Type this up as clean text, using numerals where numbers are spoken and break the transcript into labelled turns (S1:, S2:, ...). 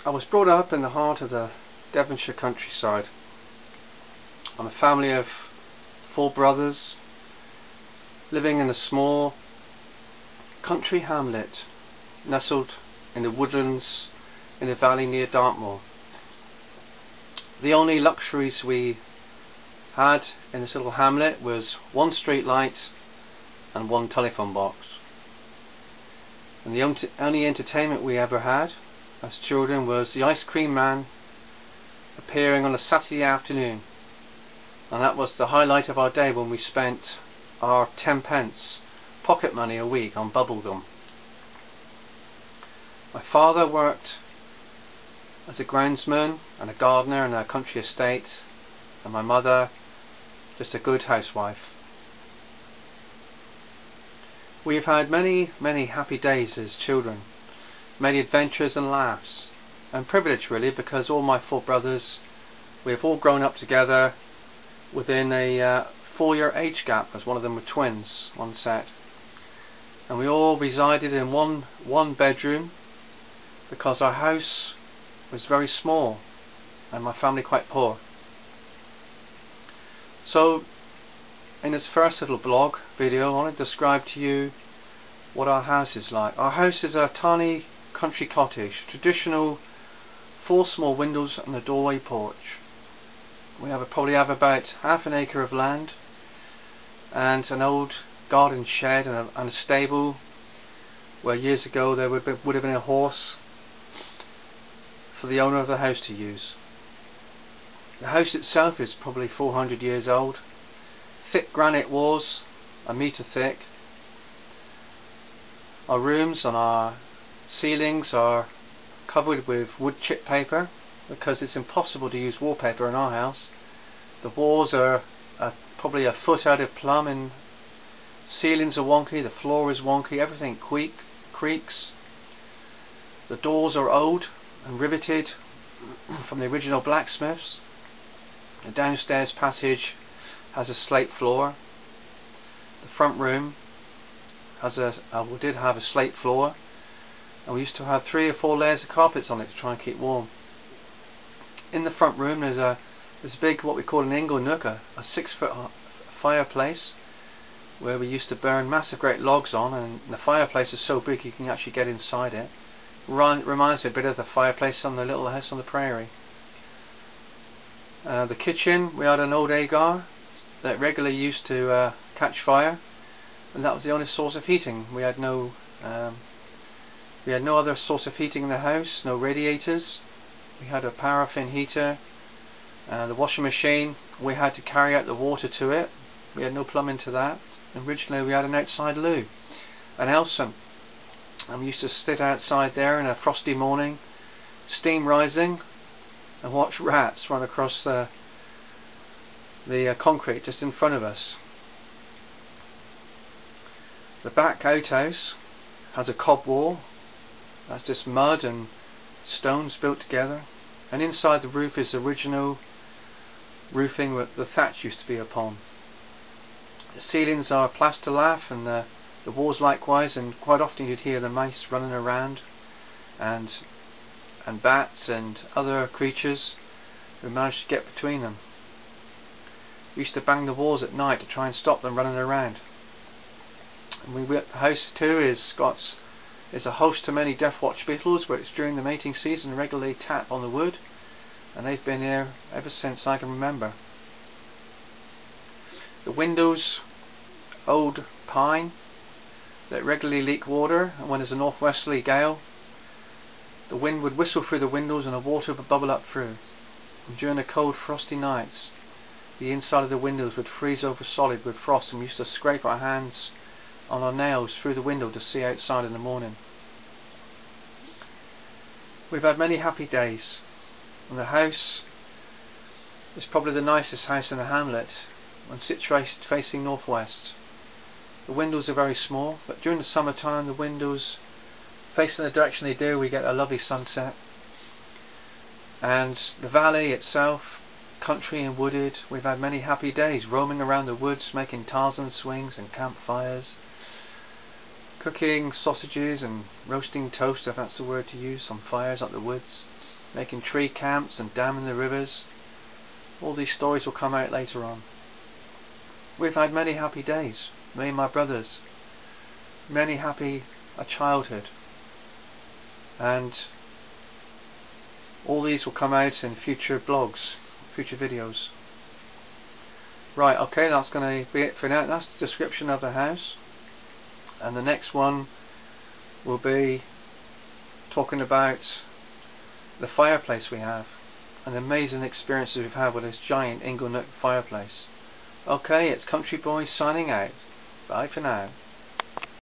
S1: I was brought up in the heart of the Devonshire countryside. I'm a family of 4 brothers living in a small country hamlet nestled in the woodlands in a valley near Dartmoor. The only luxuries we had in this little hamlet was 1 street light and 1 telephone box. And the only entertainment we ever had as children was the ice cream man appearing on a Saturday afternoon, and that was the highlight of our day when we spent our 10p pocket money a week on bubblegum. My father worked as a groundsman and a gardener in a country estate, and my mother just a good housewife. We have had many happy days as children, many adventures and laughs, and privilege really, because all my 4 brothers, we have all grown up together within a 4-year age gap, as one of them were twins, one set, and we all resided in one bedroom because our house was very small and my family quite poor. So in this first little blog video, I want to describe to you what our house is like. Our house is a tiny country cottage, traditional 4 small windows and a doorway porch. We probably have about half an acre of land and an old garden shed and a stable where years ago there would have been a horse for the owner of the house to use. The house itself is probably 400 years old. Thick granite walls, 1 metre thick. Our rooms and our ceilings are covered with wood chip paper because it's impossible to use wallpaper in our house. The walls are probably a foot out of plumb, and ceilings are wonky, the floor is wonky, everything creaks. The doors are old and riveted from the original blacksmiths. The downstairs passage has a slate floor. The front room did have a slate floor, and we used to have 3 or 4 layers of carpets on it to try and keep warm. In the front room there's a big, what we call an ingle nook, a 6-foot fireplace where we used to burn massive great logs on, and the fireplace is so big you can actually get inside it. Reminds me a bit of the fireplace on the Little House on the Prairie. The kitchen, we had an old agar that regularly used to catch fire, and that was the only source of heating. We had no other source of heating in the house, no radiators. We had a paraffin heater. The washing machine, we had to carry out the water to it. We had no plumbing to that. Originally we had an outside loo, an Elson, and we used to sit outside there in a frosty morning, steam rising, and watch rats run across the concrete just in front of us. The back outhouse has a cob wall. That's just mud and stones built together, and inside the roof is the original roofing that the thatch used to be upon. The ceilings are plaster lath, and the walls likewise, and quite often you'd hear the mice running around, and bats and other creatures who managed to get between them. We used to bang the walls at night to try and stop them running around. And the house too is a host to many death watch beetles, which during the mating season regularly tap on the wood, and they've been here ever since I can remember. The windows, old pine that regularly leak water, and when there's a northwesterly gale the wind would whistle through the windows and the water would bubble up through. And during the cold frosty nights the inside of the windows would freeze over solid with frost, and we used to scrape our hands on our nails through the window to see outside in the morning. We've had many happy days, and the house is probably the nicest house in the hamlet and situated facing northwest. The windows are very small, but during the summertime the windows facing the direction they do, we get a lovely sunset. And the valley itself, country and wooded, we've had many happy days roaming around the woods, making Tarzan swings and campfires, cooking sausages and roasting toast, if that's the word to use, on fires up the woods. making tree camps and damming the rivers. All these stories will come out later on. We've had many happy days, me and my brothers, many happy childhood, and all these will come out in future blogs, future videos. Right, okay, that's going to be it for now. That's the description of the house, and the next one will be talking about the fireplace we have and the amazing experiences we've had with this giant inglenook fireplace. Okay, it's Country Boy signing out. Bye for now.